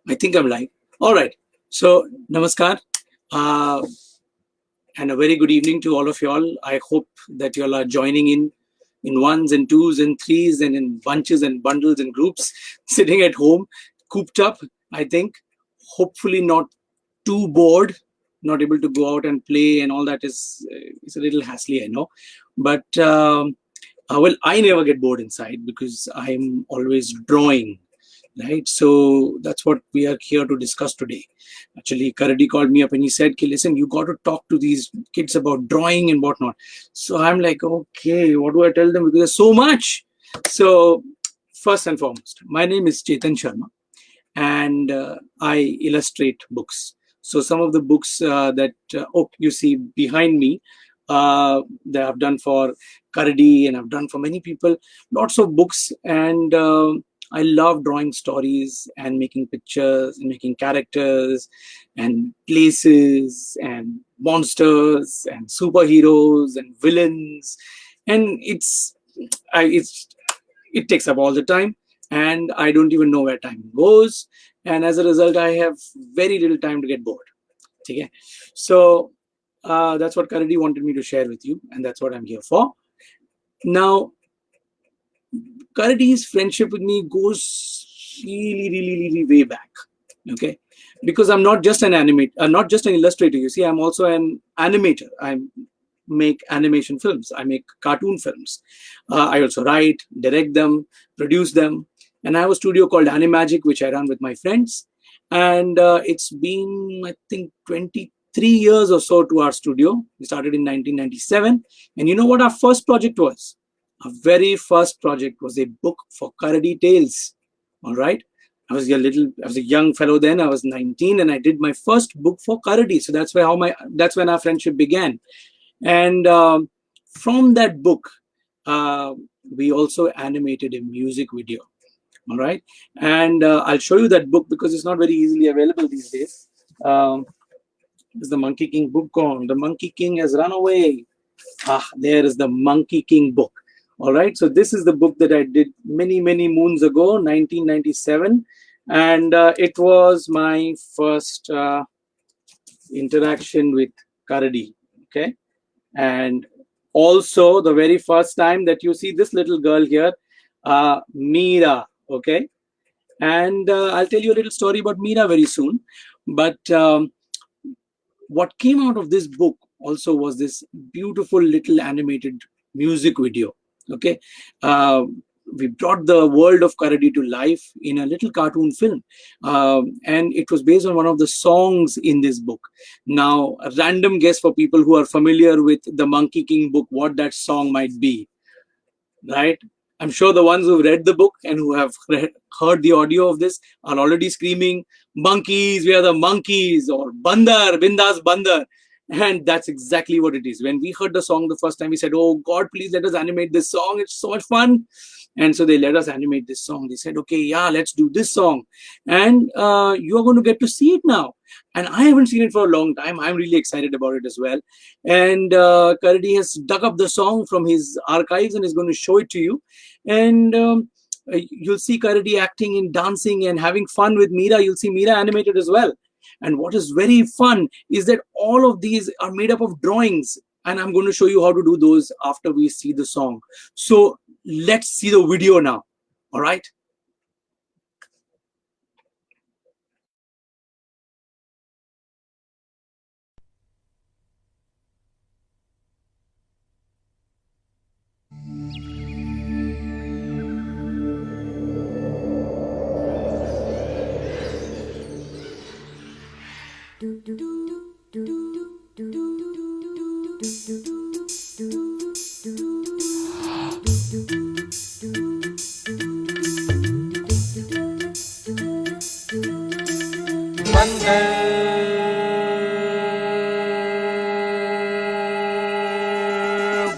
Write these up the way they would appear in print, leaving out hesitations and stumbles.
I think I'm live. All right. So, namaskar. And a very good evening to all of y'all. I hope that y'all are joining in ones and twos and threes and in bunches and bundles and groups, sitting at home, cooped up, I think. Hopefully not too bored, not able to go out and play and all that is a little hassly, I know. But, well, I never get bored inside because I'm always drawing. Right, so that's what we are here to discuss today. Actually, Karadi called me up and he said, "Okay, listen, you got to talk to these kids about drawing and whatnot." So I'm like, okay, what do I tell them? Because there's so much. So first and foremost, my name is Chetan Sharma, and I illustrate books. So some of the books that you see behind me, that I've done for Karadi and I've done for many people, lots of books, and I love drawing stories and making pictures and making characters and places and monsters and superheroes and villains, and it takes up all the time, and I don't even know where time goes, and as a result, I have very little time to get bored. Okay, so that's what Karadi wanted me to share with you, and that's what I'm here for. Now, Karadi's friendship with me goes really way back. Okay, because I'm not just an not just an illustrator. You see, I'm also an animator. I make animation films. I make cartoon films. I also write, direct them, produce them, and I have a studio called Animagic, which I run with my friends. And it's been, I think, 23 years or so to our studio. We started in 1997, and you know what our first project was? Our very first project was a book for Karadi Tales. All right, I was a young fellow then. I was 19, and I did my first book for Karadi. So that's when our friendship began. And from that book, we also animated a music video. All right, and I'll show you that book because it's not very easily available these days. Is the Monkey King book gone? The Monkey King has run away. There is the Monkey King book. All right, so this is the book that I did many moons ago, 1997, and it was my first interaction with Karadi. Okay, and also the very first time that you see this little girl here, Meera. Okay, and I'll tell you a little story about Meera very soon. But what came out of this book also was this beautiful little animated music video. Okay, we brought the world of Karadi to life in a little cartoon film, and it was based on one of the songs in this book. Now, a random guess for people who are familiar with the Monkey King book, what that song might be, right? I'm sure the ones who've read the book and who have heard the audio of this are already screaming, "Monkeys, we are the monkeys," or "Bandar, Bindas Bandar." And that's exactly what it is. When we heard the song the first time, we said, "Oh God, please let us animate this song. It's so much fun." And so they let us animate this song. They said, "Okay, yeah, let's do this song." And you are going to get to see it now. And I haven't seen it for a long time. I'm really excited about it as well. And Karadi has dug up the song from his archives and is going to show it to you. And you'll see Karadi acting and dancing and having fun with Meera. You'll see Meera animated as well. And what is very fun is that all of these are made up of drawings. And I'm going to show you how to do those after we see the song. So let's see the video now. All right.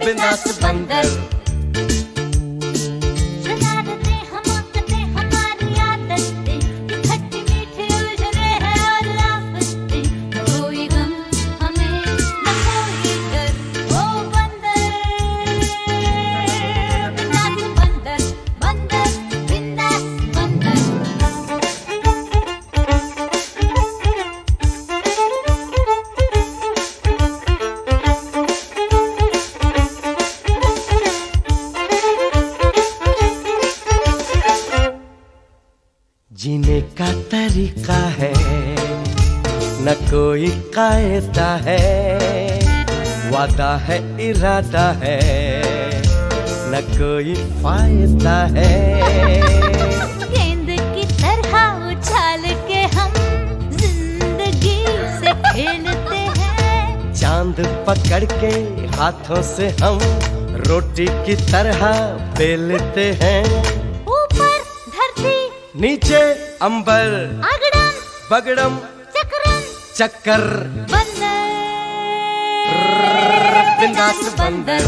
बिंदास बंदर जीने का तरीका है, न कोई कायदा है, वादा है इरादा है, न कोई फायदा है। गेंद की तरह उछाल के हम जिंदगी से खेलते हैं। चांद पकड़ के हाथों से हम रोटी की तरह बेलते हैं। ऊपर धरती नीचे अंबर, अगड़म बगड़म चक्रम चक्कर, बंदर बिंदास बंदर।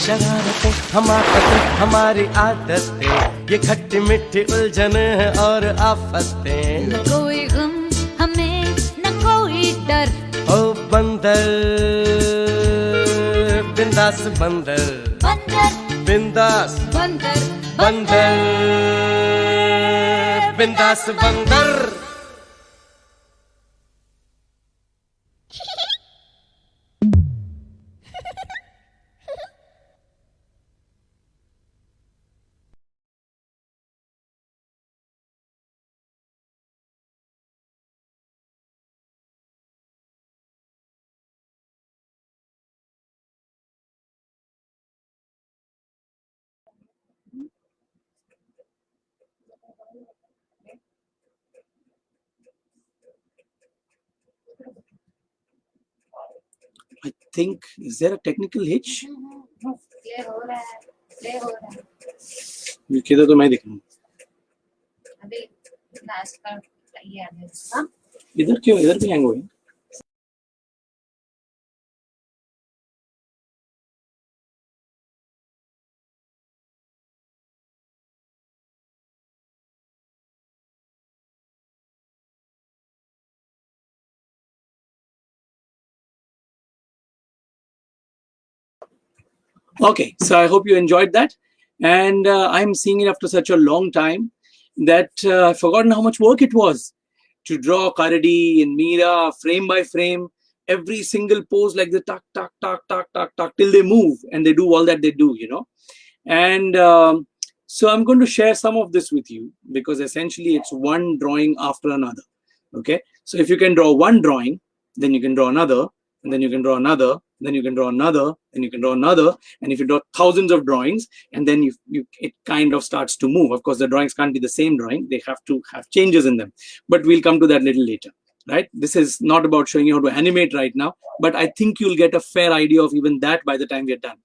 शरारतें हमाकतें हमारी आदतें, ये खट्टी मिट्टी उलझन है और आफतें। न कोई गम हमें न कोई डर, ओ बंदर बिंदास बंदर, बंदर बिंदास बंदर बंदर, बिंदास बंदर। I think, is there a technical hitch? Play हो रहा है, प्ले हो रहा है। ये किधर तो मैं दिख रहा हूँ। अभी लास्ट का तैयार है इसका। इधर क्यों, इधर भी हैंग हो गई? Okay, so I hope you enjoyed that. And I'm seeing it after such a long time that I've forgotten how much work it was to draw Karadi and Meera frame by frame, every single pose like the tuck, tuck, tuck, tuck, tuck, tuck, till they move and they do all that they do, you know. And so I'm going to share some of this with you because essentially it's one drawing after another. Okay, so if you can draw one drawing, then you can draw another, and then you can draw another, then you can draw another, and you can draw another. And if you draw thousands of drawings, and then it kind of starts to move. Of course, the drawings can't be the same drawing. They have to have changes in them. But we'll come to that a little later, right? This is not about showing you how to animate right now, but I think you'll get a fair idea of even that by the time we're done.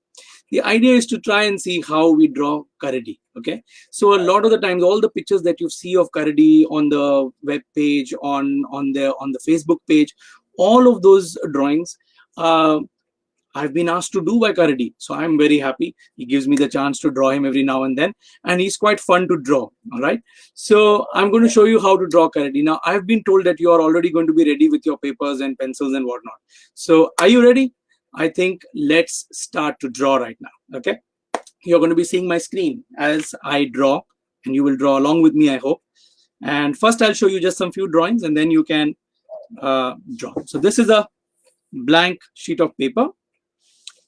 The idea is to try and see how we draw Karadi. Okay, so a lot of the times, all the pictures that you see of Karadi on the web page, on the Facebook page, all of those drawings, I've been asked to do by Karadi. So I'm very happy. He gives me the chance to draw him every now and then, and he's quite fun to draw. All right. So I'm going to show you how to draw Karadi. Now, I've been told that you are already going to be ready with your papers and pencils and whatnot. So are you ready? I think let's start to draw right now. Okay. You're going to be seeing my screen as I draw, and you will draw along with me, I hope. And first, I'll show you just some few drawings, and then you can draw. So this is a blank sheet of paper,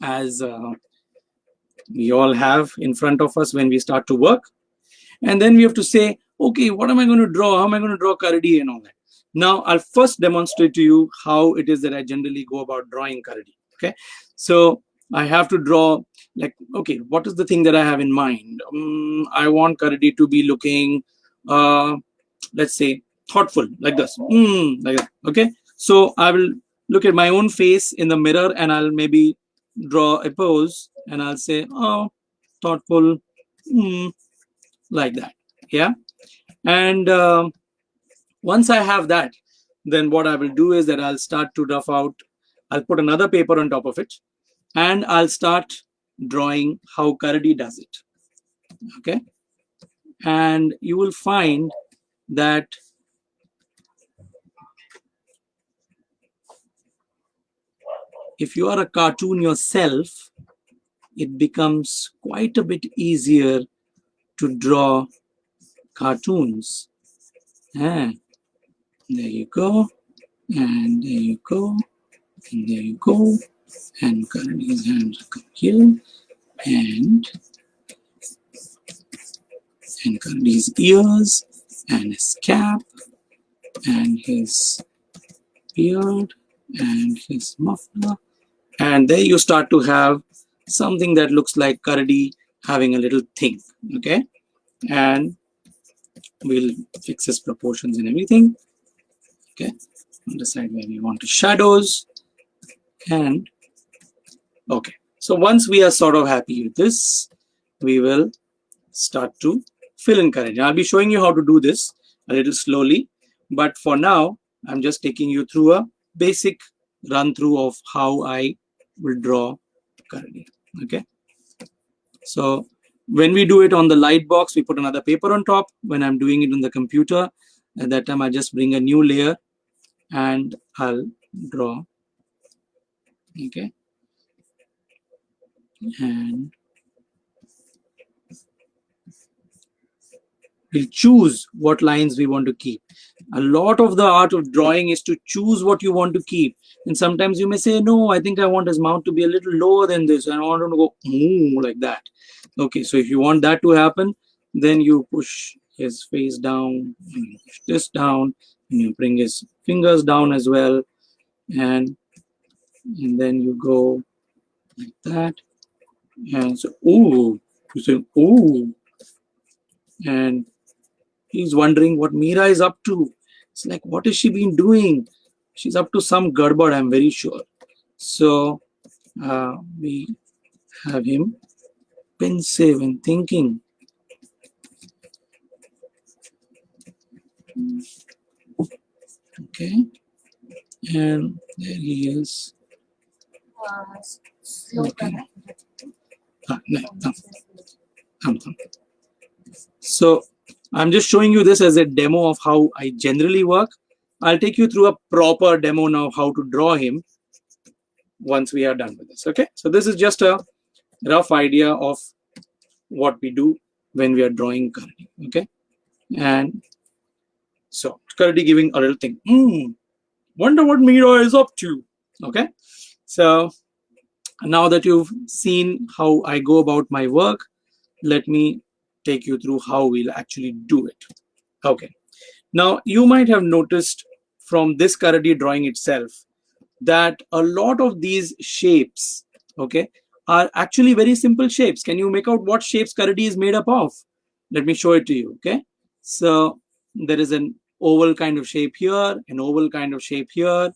as we all have in front of us when we start to work. And then we have to say, okay, what am I going to draw? How am I going to draw Karadi and all that? Now, I'll first demonstrate to you how it is that I generally go about drawing Karadi. Okay, so I have to draw, like, okay, what is the thing that I have in mind? I want Karadi to be looking, let's say, thoughtful, like this, like that. Okay, so I will look at my own face in the mirror and I'll maybe draw a pose and I'll say, oh, thoughtful, like that. Yeah, and once I have that, then what I will do is that I'll start to rough out. I'll put another paper on top of it, and I'll start drawing how Karadi does it. Okay, and you will find that if you are a cartoon yourself, it becomes quite a bit easier to draw cartoons. And there you go, and there you go, and there you go, and Karadi's hands come here, and and Karadi's ears, and his cap, and his beard, and his muffler. And there you start to have something that looks like Karadi having a little thing, okay? And we'll fix his proportions and everything, okay? Decide where we want the shadows, and okay. So once we are sort of happy with this, we will start to fill in Karadi. I'll be showing you how to do this a little slowly, but for now, I'm just taking you through a basic run through of how I will draw Karadi, okay? So when we do it on the light box, we put another paper on top. When I'm doing it on the computer, at that time, I just bring a new layer and I'll draw, okay? And we'll choose what lines we want to keep. A lot of the art of drawing is to choose what you want to keep. And sometimes you may say, no, I think I want his mouth to be a little lower than this. And I want him to go like that. Okay, so if you want that to happen, then you push his face down, and you push this down, and you bring his fingers down as well. And then you go like that. And so, ooh, you say, ooh. And he's wondering what Meera is up to. It's like, what has she been doing? She's up to some garbad, I'm very sure. So we have him pensive and thinking. Okay. And there he is. Slow Okay. Karadi. So I'm just showing you this as a demo of how I generally work. I'll take you through a proper demo now how to draw him once we are done with this. Okay, so this is just a rough idea of what we do when we are drawing Karadi. Okay, and so Karadi giving a little thing. Wonder what Meera is up to. Okay, so now that you've seen how I go about my work, let me take you through how we'll actually do it. Okay, now you might have noticed from this Karadi drawing itself that a lot of these shapes, okay, are actually very simple shapes. Can you make out what shapes Karadi is made up of? Let me show it to you. Okay, so there is an oval kind of shape here, an oval kind of shape here,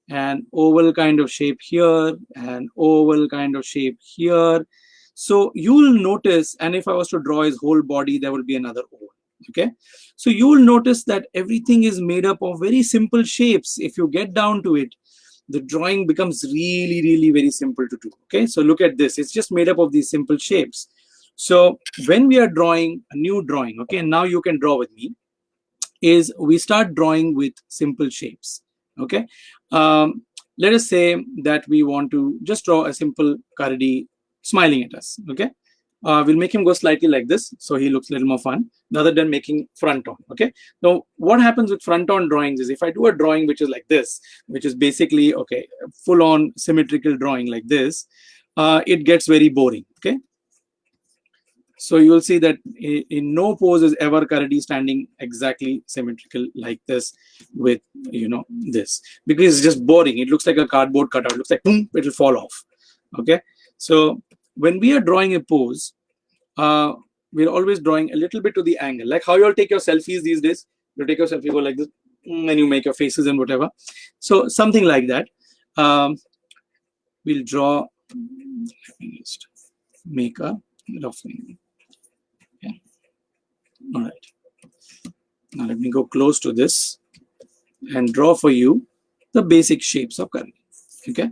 an oval kind of shape here, an oval kind of shape here. So you'll notice, and if I was to draw his whole body, there will be another oval. Okay, so you will notice that everything is made up of very simple shapes. If you get down to it, the drawing becomes really, really very simple to do. Okay, so look at this. It's just made up of these simple shapes. So when we are drawing a new drawing, okay, and now you can draw with me, is we start drawing with simple shapes. Okay, let us say that we want to just draw a simple Karadi smiling at us. Okay, we'll make him go slightly like this so he looks a little more fun rather than making front on. Okay, now what happens with front on drawings is if I do a drawing which is like this, which is basically okay, full on symmetrical drawing like this, it gets very boring. Okay, so you will see that in no pose is ever Karadi standing exactly symmetrical like this with, you know, this, because it's just boring. It looks like a cardboard cutout. It looks like boom, it will fall off. Okay, so when we are drawing a pose, we're always drawing a little bit to the angle, like how you all take your selfies these days. You take your selfie, go like this, and you make your faces and whatever. So something like that. We'll draw. Let me just make a rough line. Okay. All right. Now let me go close to this and draw for you the basic shapes of Karadi. Okay.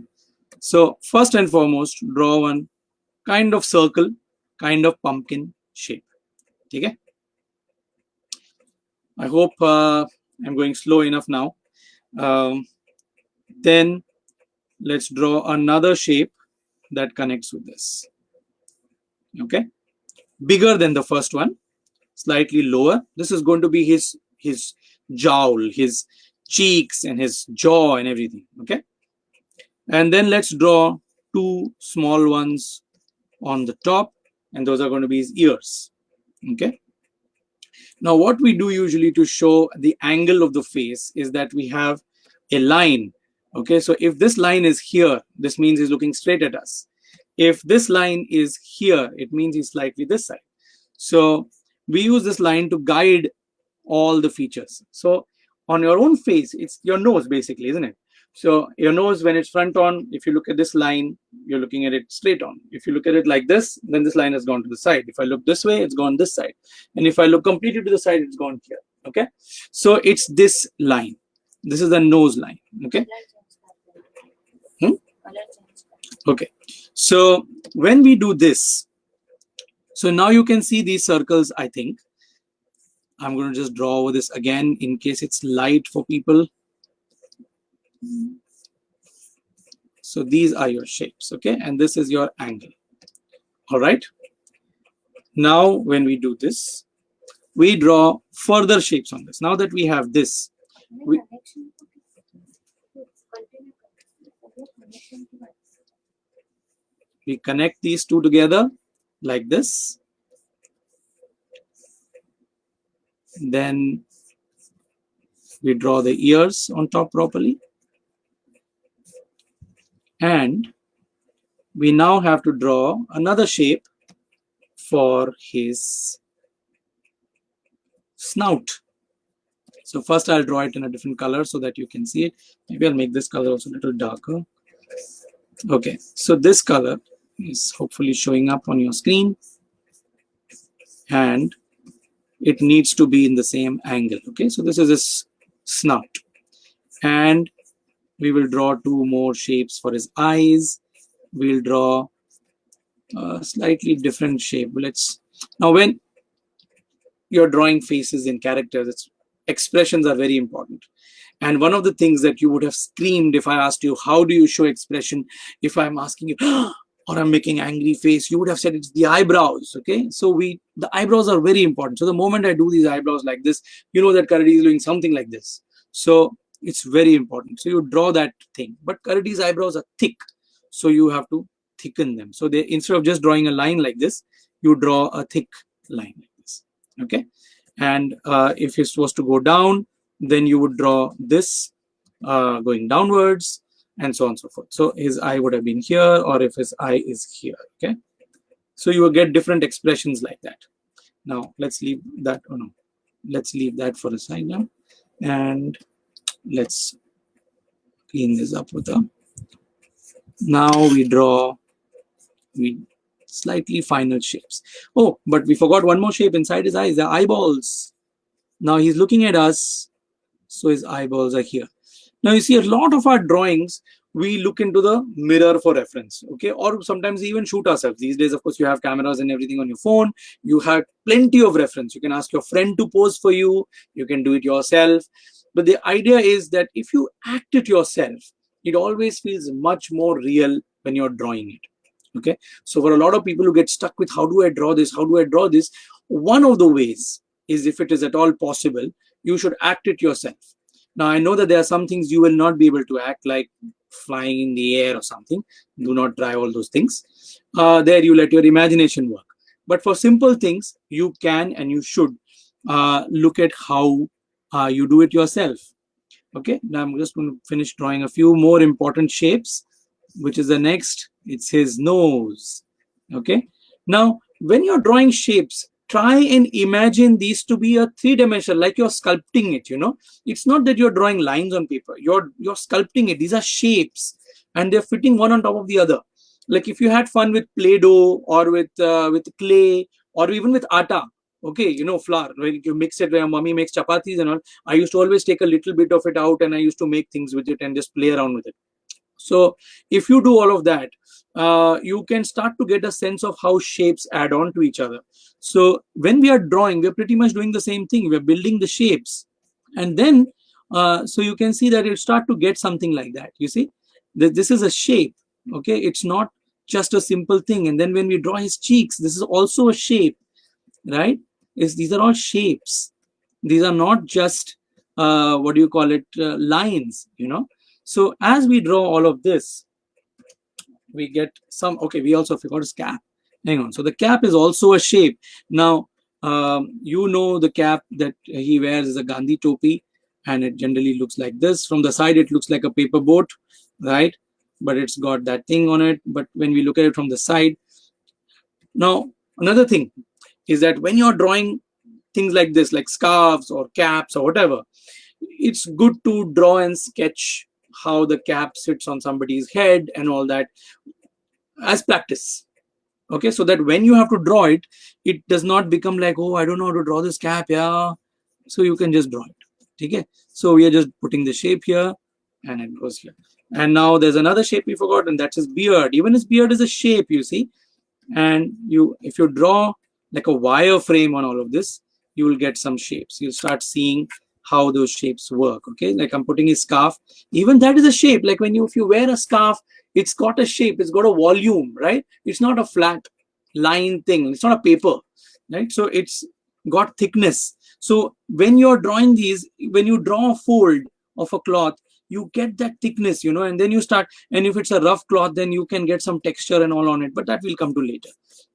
So first and foremost, draw one kind of circle, kind of pumpkin shape. Okay. I hope I'm going slow enough now. Then let's draw another shape that connects with this. Okay. Bigger than the first one, slightly lower. This is going to be his jowl, his cheeks and his jaw and everything. Okay. And then let's draw two small ones on the top, and those are going to be his ears. Okay. Now, what we do usually to show the angle of the face is that we have a line. Okay, so if this line is here, this means he's looking straight at us. If this line is here, it means he's slightly this side. So we use this line to guide all the features. So on your own face, it's your nose basically, isn't it? So your nose, when it's front on, if you look at this line, you're looking at it straight on. If you look at it like this, then this line has gone to the side. If I look this way, it's gone this side. And if I look completely to the side, it's gone here. Okay, so it's this line. This is the nose line. Okay. Okay, so when we do this, so now you can see these circles. I think I'm going to just draw over this again in case it's light for people. So these are your shapes, okay, and this is your angle. All right, now when we do this, we draw further shapes on this. Now that we have this, we connect these two together like this. Then we draw the ears on top properly. And we now have to draw another shape for his snout. So first I'll draw it in a different color so that you can see it. Maybe I'll make this color also a little darker. Okay, so this color is hopefully showing up on your screen. And it needs to be in the same angle. Okay, so this is his snout. And we will draw two more shapes for his eyes. We'll draw a slightly different shape. Now when you're drawing faces in characters, expressions are very important. And one of the things that you would have screamed if I asked you, how do you show expression? If I'm asking you, or I'm making angry face, you would have said it's the eyebrows. Okay, so the eyebrows are very important. So the moment I do these eyebrows like this, you know that Karadi is doing something like this. So it's very important. So you draw that thing, but Karadi's eyebrows are thick, so you have to thicken them. So instead of just drawing a line like this, you draw a thick line like this. Okay, and if you're supposed to go down, then you would draw this going downwards, and so on and so forth. So his eye would have been here, or if his eye is here. Okay, so you will get different expressions like that. Now let's leave that. Oh no, let's leave that for a side now, and let's clean this up with a. Now we draw slightly finer shapes. Oh, but we forgot one more shape inside his eyes, the eyeballs. Now he's looking at us, so his eyeballs are here. Now you see a lot of our drawings, we look into the mirror for reference, okay, or sometimes even shoot ourselves. These days, of course, you have cameras and everything on your phone. You have plenty of reference. You can ask your friend to pose for you. You can do it yourself. But the idea is that if you act it yourself, it always feels much more real when you're drawing it. Okay, so for a lot of people who get stuck with how do I draw this, how do I draw this, one of the ways is, if it is at all possible, you should act it yourself. Now I know that there are some things you will not be able to act, like flying in the air or something. Do not try all those things. There you let your imagination work. But for simple things, you can and you should look at how you do it yourself. Okay, now I'm just going to finish drawing a few more important shapes, which is the next. It's his nose. Okay, now when you're drawing shapes, try and imagine these to be a three-dimensional, like you're sculpting it. You know, it's not that you're drawing lines on paper. You're sculpting it. These are shapes, and they're fitting one on top of the other. Like if you had fun with Play-Doh or with clay or even with atta. Okay, you know, flour, when you mix it, where mommy makes chapatis and all, I used to always take a little bit of it out and I used to make things with it and just play around with it. So if you do all of that, you can start to get a sense of how shapes add on to each other. So when we are drawing, we're pretty much doing the same thing. We're building the shapes. And then, so you can see that you start to get something like that. You see, this is a shape. Okay, it's not just a simple thing. And then when we draw his cheeks, this is also a shape, right? These are all shapes. These are not just what do you call it, lines, you know. So as we draw all of this, we get some. Okay, we also forgot his cap. Hang on. So the cap is also a shape. Now You know the cap that he wears is a Gandhi topi, and it generally looks like this. From the side, it looks like a paper boat, right? But it's got that thing on it. But when we look at it from the side, now another thing is that when you're drawing things like this, like scarves or caps or whatever, it's good to draw and sketch how the cap sits on somebody's head and all that as practice. Okay, so that when you have to draw it, it does not become like, oh, I don't know how to draw this cap, yeah. So you can just draw it. Okay, so we are just putting the shape here, and it goes here. And now there's another shape we forgot, and that's his beard. Even his beard is a shape, you see. And if you draw like a wireframe on all of this, you will get some shapes. You'll start seeing how those shapes work. Okay, like I'm putting a scarf. Even that is a shape. Like if you wear a scarf, it's got a shape, it's got a volume, right? It's not a flat line thing, it's not a paper, right? So it's got thickness. So when you're drawing these, when you draw a fold of a cloth, you get that thickness, you know, and then you start, and if it's a rough cloth, then you can get some texture and all on it, but that will come to later.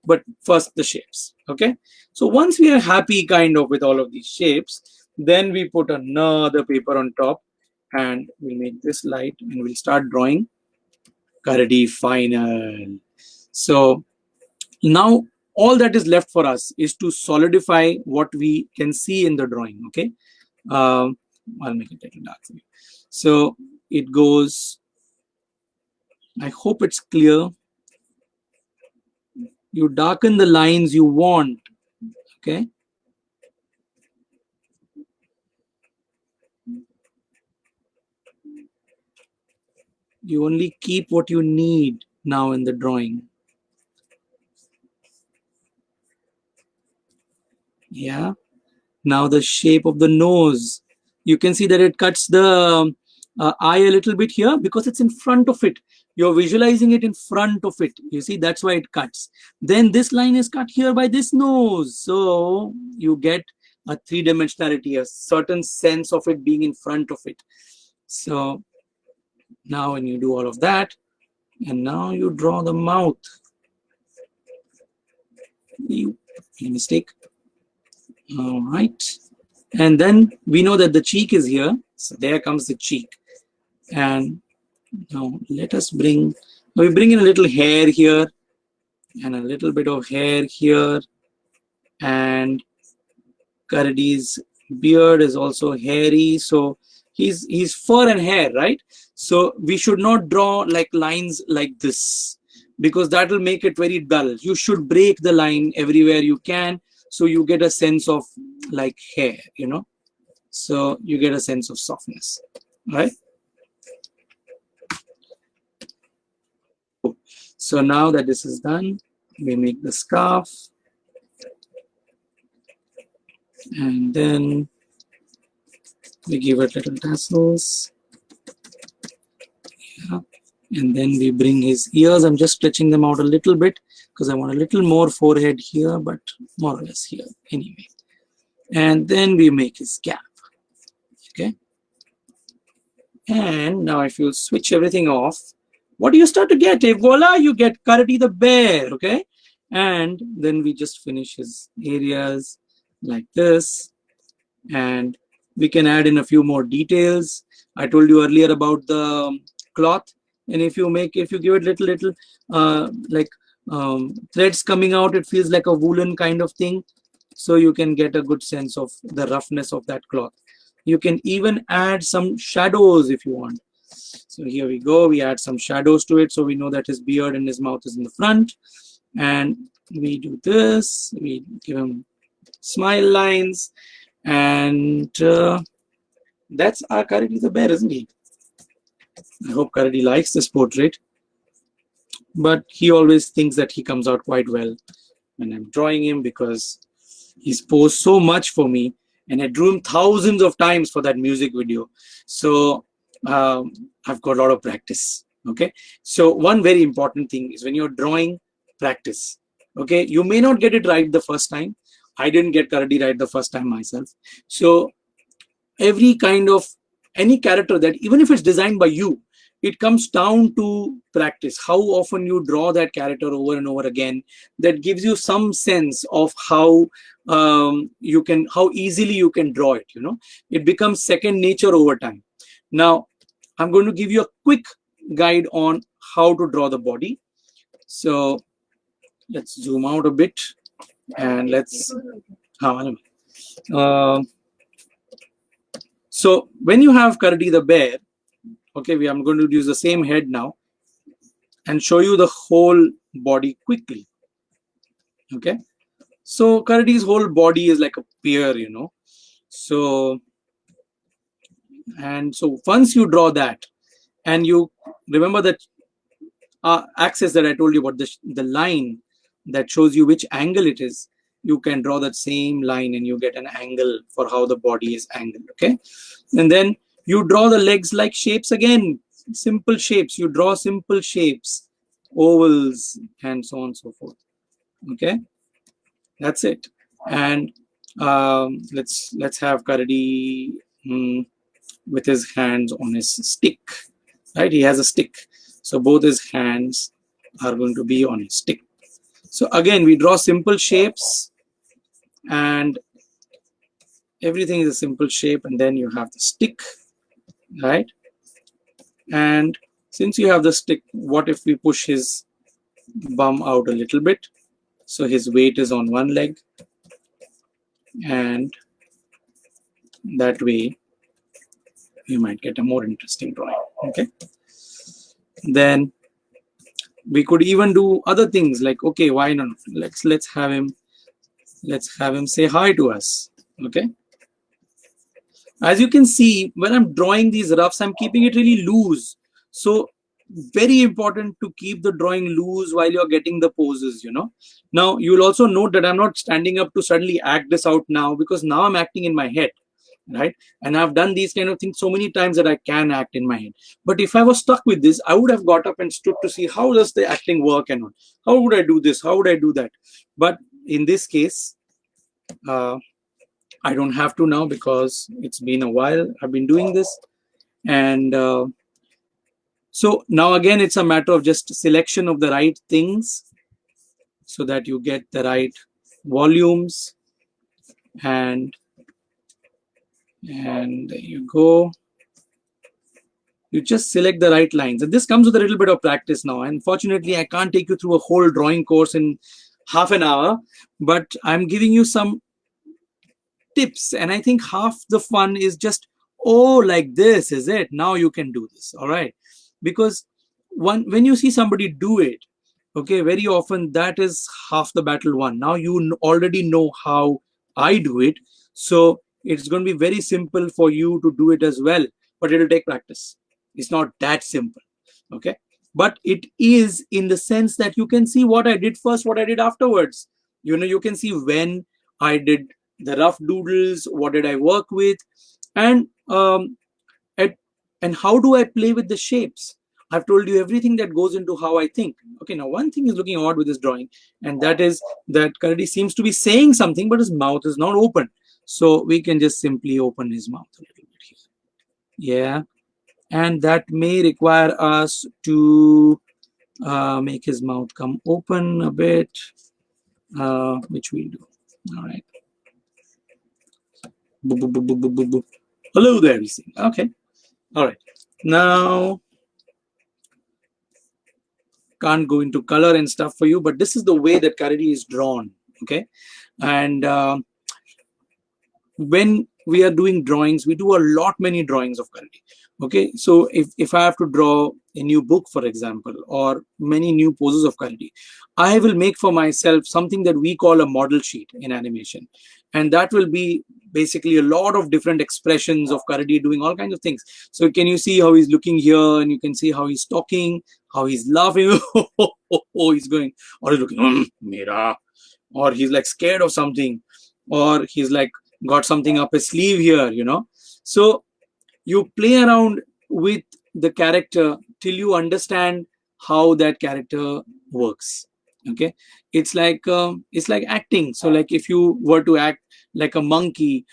But first the shapes. Okay, so once we are happy kind of with all of these shapes, then we put another paper on top, and we make this light, and we'll start drawing Karadi final. So now all that is left for us is to solidify what we can see in the drawing. Okay, I'll make it a little dark for you. So it goes, I hope it's clear. You darken the lines you want. Okay, you only keep what you need now in the drawing. Yeah, now the shape of the nose, you can see that it cuts the eye a little bit here because it's in front of it. You're visualizing it in front of it, you see, that's why it cuts. Then this line is cut here by this nose, so you get a three-dimensionality, a certain sense of it being in front of it. So now when you do all of that, and now you draw the mouth. Mistake. All right. And then we know that the cheek is here. So there comes the cheek. And now let us we bring in a little hair here and a little bit of hair here. And Karadi's beard is also hairy. So he's fur and hair, right? So we should not draw like lines like this because that will make it very dull. You should break the line everywhere you can, so you get a sense of like hair, you know, so you get a sense of softness, right? So now that this is done, we make the scarf, and then we give it little tassels. Yeah. And then we bring his ears. I'm just stretching them out a little bit because I want a little more forehead here, but more or less here anyway. And then we make his cap. Okay. And now if you switch everything off, what do you start to get? Voila, you get Karadi the bear. Okay. And then we just finish his areas like this. And we can add in a few more details. I told you earlier about the cloth. And if you give it little threads coming out, it feels like a woolen kind of thing. So you can get a good sense of the roughness of that cloth. You can even add some shadows if you want. So here we go. We add some shadows to it. So we know that his beard and his mouth is in the front. And we do this. We give him smile lines. And that's our Karadi the bear, isn't he? I hope Karadi likes this portrait. But he always thinks that he comes out quite well when I'm drawing him because he's posed so much for me. And I drew him thousands of times for that music video. So I've got a lot of practice. Okay. So one very important thing is when you're drawing, practice. Okay. You may not get it right the first time. I didn't get Karadi right the first time myself. So every kind of any character that even if it's designed by you, it comes down to practice. How often you draw that character over and over again, that gives you some sense of how you can, how easily you can draw it, you know. It becomes second nature over time. Now I'm going to give you a quick guide on how to draw the body. So let's zoom out a bit and let's so when you have Kardi the bear, okay, I'm going to use the same head now and show you the whole body quickly. Okay, so Kardi's whole body is like a pear, you know. So, and so once you draw that, and you remember that axis that I told you about, the line that shows you which angle it is, you can draw that same line and you get an angle for how the body is angled. Okay, and then you draw the legs like shapes again, simple shapes. You draw simple shapes, ovals, and so on and so forth. Okay, that's it. And let's have Kardi with his hands on his stick. Right, he has a stick, so both his hands are going to be on his stick. So again, we draw simple shapes, and everything is a simple shape, and then you have the stick, right? And since you have the stick, what if we push his bum out a little bit, so his weight is on one leg, and that way you might get a more interesting drawing. Okay, then we could even do other things like, okay, why not, let's have him say hi to us. Okay, as you can see, when I'm drawing these roughs, I'm keeping it really loose. So very important to keep the drawing loose while you're getting the poses, you know. Now you'll also note that I'm not standing up to suddenly act this out now, because now I'm acting in my head, right? And I've done these kind of things so many times that I can act in my head. But if I was stuck with this, I would have got up and stood to see how does the acting work and how would I do this, how would I do that. But in this case, I don't have to now, because it's been a while I've been doing this. And so now again, it's a matter of just selection of the right things so that you get the right volumes, and there you go. You just select the right lines, and this comes with a little bit of practice now. Unfortunately, I can't take you through a whole drawing course in half an hour, but I'm giving you some tips, and I think half the fun is just, oh, like this is it, now you can do this. All right, because when you see somebody do it, okay, very often that is half the battle won. Now you already know how I do it, so it's going to be very simple for you to do it as well, but it'll take practice. It's not that simple. Okay, but it is in the sense that you can see what I did first, what I did afterwards. You know, you can see when I did the rough doodles, what did I work with, and how do I play with the shapes. I've told you everything that goes into how I think. Okay, now one thing is looking odd with this drawing, and that is that Kardi seems to be saying something, but his mouth is not open. So we can just simply open his mouth a little bit here. Yeah, and that may require us to make his mouth come open a bit, which we'll do. All right. Hello there, you see. Okay. All right. Now, can't go into color and stuff for you, but this is the way that Kardi is drawn. Okay. And when we are doing drawings, we do many drawings of Kardi. Okay, so if I have to draw a new book, for example, or many new poses of Kardi, I will make for myself something that we call a model sheet in animation, and that will be basically a lot of different expressions of Kardi doing all kinds of things. So can you see how he's looking here, and you can see how he's talking, how he's laughing, oh, he's going, or he's looking, Mera, or he's like scared of something, or he's like got something up his sleeve here, you know. So you play around with the character till you understand how that character works. Okay, it's like acting. So like if you were to act like a monkey,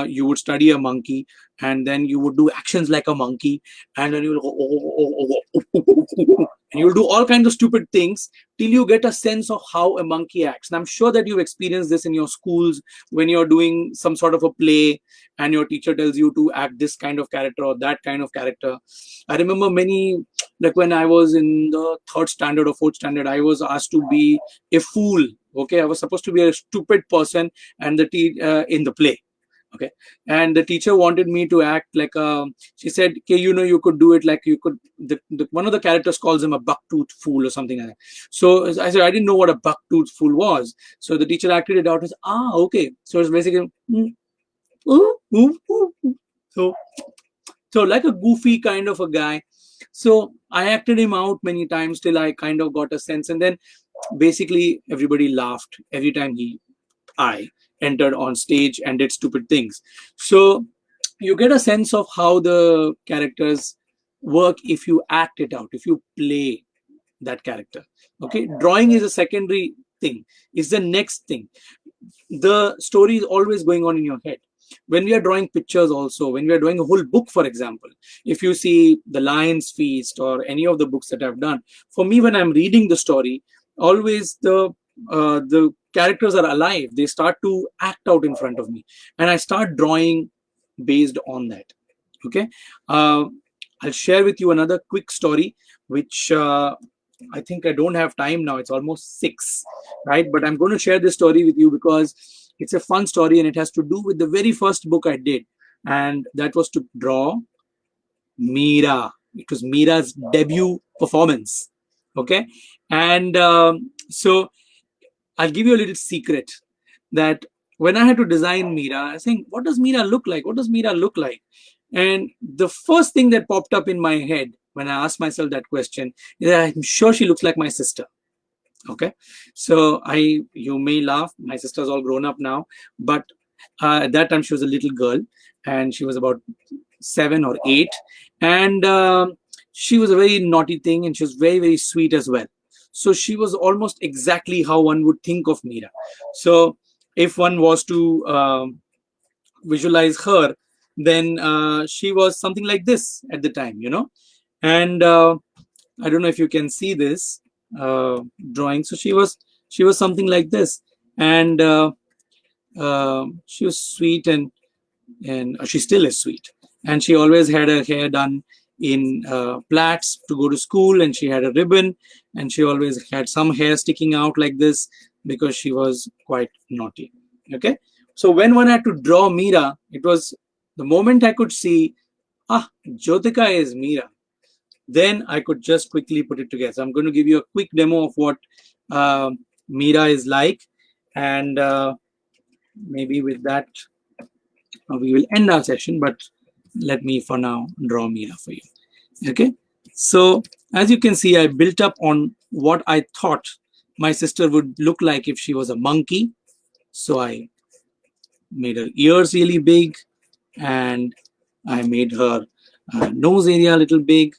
you would study a monkey, and then you would do actions like a monkey, and then you will go, and you'll do all kinds of stupid things till you get a sense of how a monkey acts. And I'm sure that you've experienced this in your schools when you're doing some sort of a play and your teacher tells you to act this kind of character or that kind of character. I remember like when I was in the 3rd standard or 4th standard, I was asked to be a fool. Okay, I was supposed to be a stupid person and in the play. Okay, and the teacher wanted me to act like she said, okay, you could do it like you could, one of the characters calls him a buck-toothed fool or something like that. So I said, I didn't know what a buck-toothed fool was. So the teacher acted it out as, okay. So it's basically, so like a goofy kind of a guy. So I acted him out many times till I kind of got a sense. And then basically everybody laughed every time I entered on stage and did stupid things. So you get a sense of how the characters work if you act it out, if you play that character. Okay, drawing is a secondary thing, it's the next thing. The story is always going on in your head. When we are drawing pictures also, when we are drawing a whole book, for example, if you see The Lion's Feast or any of the books that I've done, for me, when I'm reading the story, always the characters are alive. They start to act out in front of me, and I start drawing based on that. Okay, I'll share with you another quick story, which I think I don't have time now. It's almost 6, right? But I'm going to share this story with you because it's a fun story, and it has to do with the very first book I did, and that was to draw Meera. It was Meera's debut performance. Okay, and so I'll give you a little secret that when I had to design Meera, I was saying, what does Meera look like? What does Meera look like? And the first thing that popped up in my head when I asked myself that question is that I'm sure she looks like my sister. Okay, so you may laugh, my sister's all grown up now, but at that time she was a little girl, and she was about 7 or 8, and she was a very naughty thing, and she was very, very sweet as well. So she was almost exactly how one would think of Meera. So if one was to visualize her, then she was something like this at the time, and I don't know if you can see this drawing. So she was something like this, and she was sweet, and she still is sweet, and she always had her hair done in plaits to go to school, and she had a ribbon, and she always had some hair sticking out like this because she was quite naughty. Okay, so when one had to draw Meera, it was the moment I could see, Jyotika is Meera, then I could just quickly put it together. So I'm going to give you a quick demo of what Meera is like, and maybe with that we will end our session, but let me for now draw Meera for you. Okay, so as you can see, I built up on what I thought my sister would look like if she was a monkey. So I made her ears really big, and I made her nose area a little big.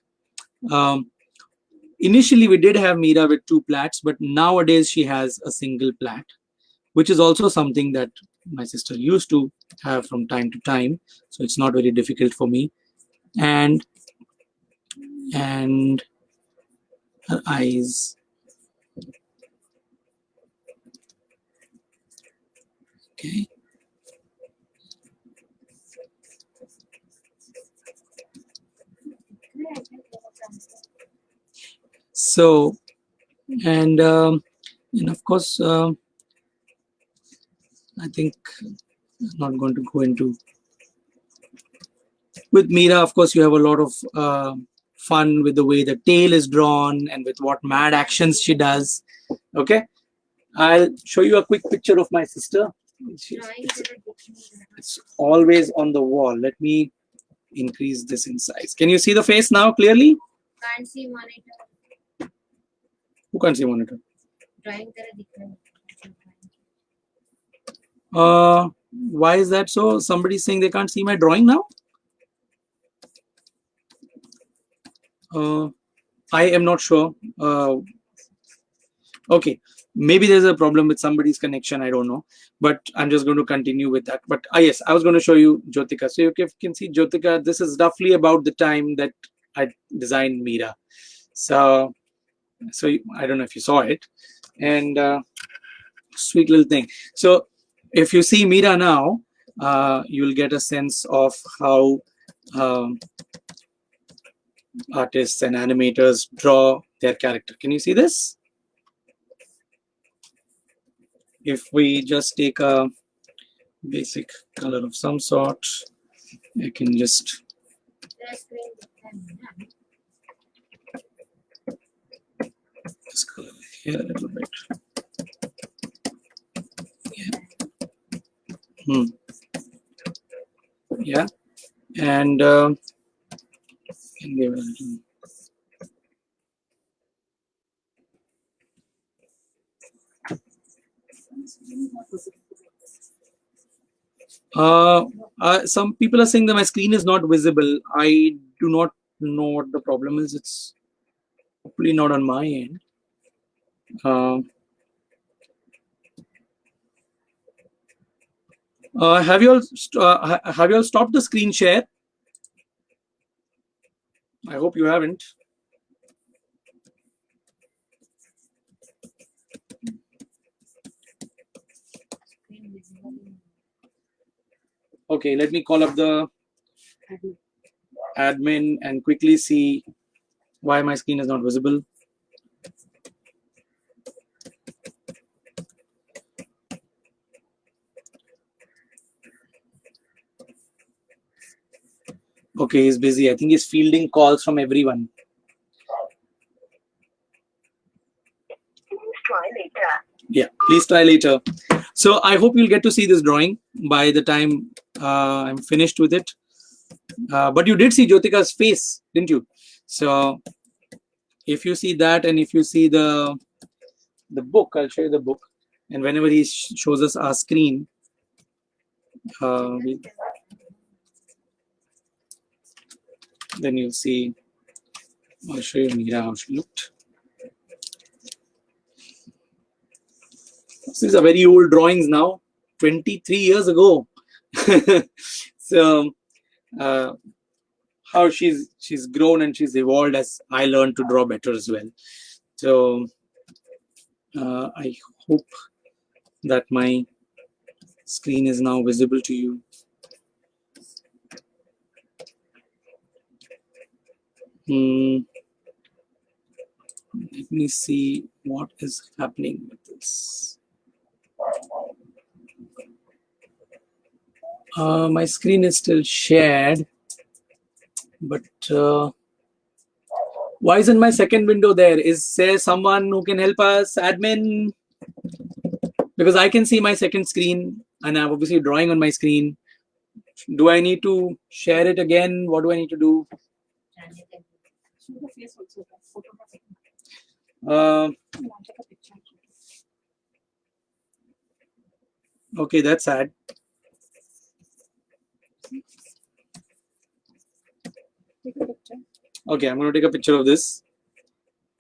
Initially we did have Meera with 2 plaits, but nowadays she has a single plait, which is also something that my sister used to have from time to time, so it's not very difficult for me. And her eyes. Okay. So, and of course, I think I'm not going to go into. With Meera, of course, you have a lot of fun with the way the tail is drawn and with what mad actions she does. Okay, I'll show you a quick picture of my sister. It's always on the wall. Let me increase this in size. Can you see the face now clearly? Can't see monitor. Who can't see monitor? Drawing तरह दिख रहा है. Why is that so? Somebody's saying they can't see my drawing now? I am not sure. Okay, Maybe there's a problem with somebody's connection, I don't know, but I'm just going to continue with that. But yes, I was going to show you Jyotika. So you can see Jyotika, this is roughly about the time that I designed Meera. So I don't know if you saw it, and sweet little thing. So if you see Meera now, you'll get a sense of how artists and animators draw their character. Can you see this? If we just take a basic color of some sort, I can just color here a little bit. Yeah. Yeah, and give it a little. Some people are saying that my screen is not visible. I do not know what the problem is. It's hopefully not on my end. Have you all stopped the screen share? I hope you haven't. Okay, let me call up the admin and quickly see why my screen is not visible. Okay, he's busy. I think he's fielding calls from everyone. Please try later. Yeah, please try later. So I hope you'll get to see this drawing by the time I'm finished with it. But you did see Jyotika's face, didn't you? So if you see that, and if you see the book, I'll show you the book. And whenever he shows us our screen, then you'll see. I'll show you Meera how she looked. These are very old drawings now, 23 years ago. So how she's grown and she's evolved as I learned to draw better as well. So I hope that my screen is now visible to you. Let me see what is happening with this. My screen is still shared, but why isn't my second window there? Is there someone who can help us, admin? Because I can see my second screen and I'm obviously drawing on my screen. Do I need to share it again? What do I need to do? Okay, that's sad. Okay, I'm going to take a picture of this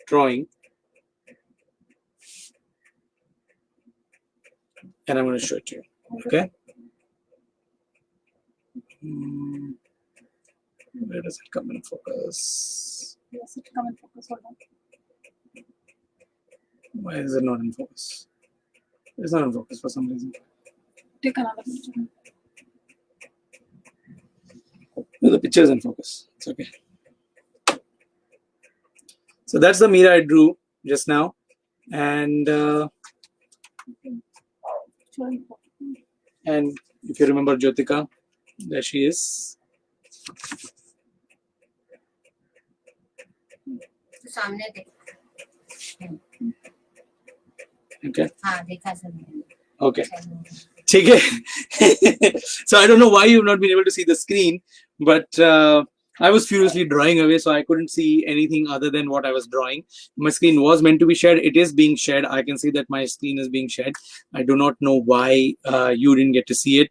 drawing and I'm going to show it to you. Okay. Where does it come in focus? Yes, it come in focus. Hold on. Why is it not in focus? It's not in focus for some reason. Take another picture. The picture is in focus. It's okay. So that's the Meera I drew just now. And if you remember Jyotika, there she is. सामने देख Okay. हाँ देखा सबने Okay. Okay. So I don't know why you've not been able to see the screen, but I was furiously drawing away, so I couldn't see anything other than what I was drawing. My screen was meant to be shared. It is being shared. I can see that my screen is being shared. I do not know why you didn't get to see it,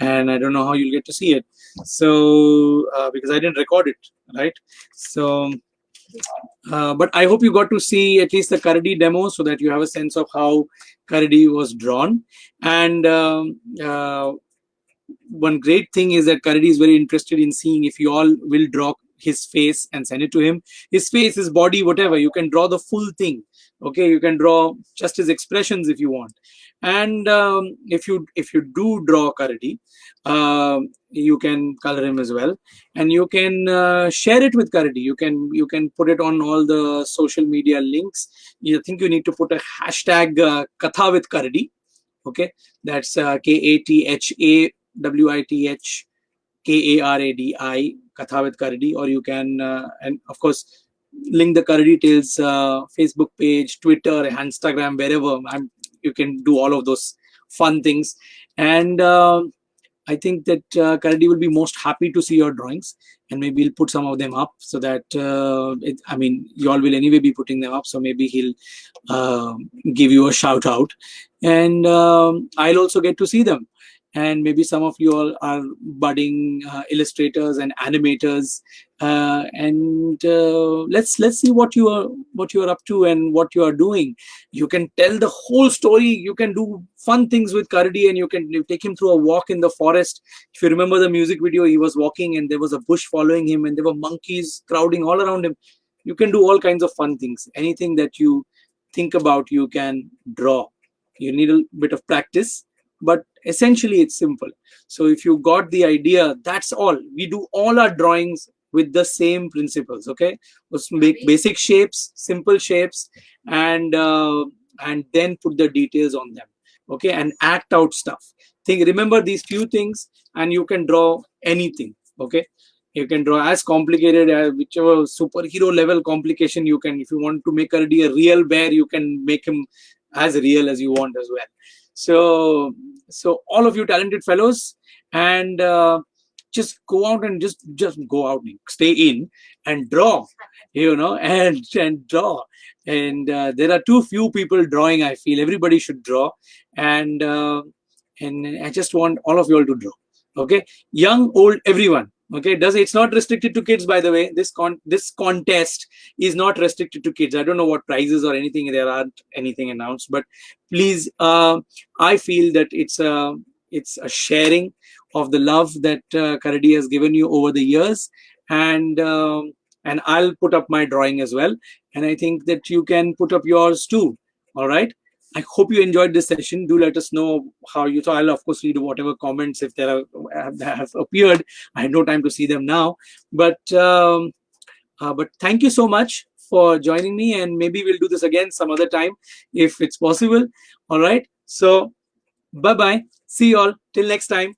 and I don't know how you'll get to see it. So because I didn't record it, right? So But I hope you got to see at least the Karadi demo so that you have a sense of how Karadi was drawn. And one great thing is that Karadi is very interested in seeing if you all will draw his face and send it to him. His face, his body, whatever. You can draw the full thing. Okay, you can draw just his expressions if you want. And if you do draw Karadi, you can color him as well, and you can share it with Karadi. You can put it on all the social media links. I think you need to put a hashtag Katha with Karadi. Okay, that's KATHAWITH KARADI, Katha with Karadi, or you can and of course link the Karadi Tales Facebook page, Twitter, Instagram, wherever. You can do all of those fun things. And I think that Karadi will be most happy to see your drawings, and maybe he'll put some of them up so that I mean, you all will anyway be putting them up, so maybe he'll give you a shout out, and I'll also get to see them. And maybe some of you all are budding illustrators and animators, and let's see what you are up to and what you are doing. You can tell the whole story. You can do fun things with Karadi, and you take him through a walk in the forest. If you remember the music video, he was walking and there was a bush following him, and there were monkeys crowding all around him. You can do all kinds of fun things. Anything that you think about, you can draw. You need a bit of practice, but essentially it's simple. So if you got the idea, that's all. We do all our drawings with the same principles. Okay, let's make basic shapes, simple shapes, and then put the details on them. Okay, and act out stuff. Remember these few things, and you can draw anything. Okay, you can draw as complicated as whichever superhero level complication you can. If you want to make a real bear, you can make him as real as you want as well. So all of you talented fellows, and just go out and just go out, stay in and draw, and draw. And there are too few people drawing. I feel everybody should draw, and I just want all of you all to draw. Okay, young, old, everyone. Okay, it's not restricted to kids, by the way. This contest is not restricted to kids. I don't know what prizes or anything, there aren't anything announced, but please, I feel that it's a sharing of the love that Karadi has given you over the years, and I'll put up my drawing as well, and I think that you can put up yours too. All right, I hope you enjoyed this session. Do let us know how you thought. I'll of course read whatever comments if there have appeared. I had no time to see them now, but thank you so much for joining me, and maybe we'll do this again some other time if it's possible. All right, so bye bye. See you all till next time.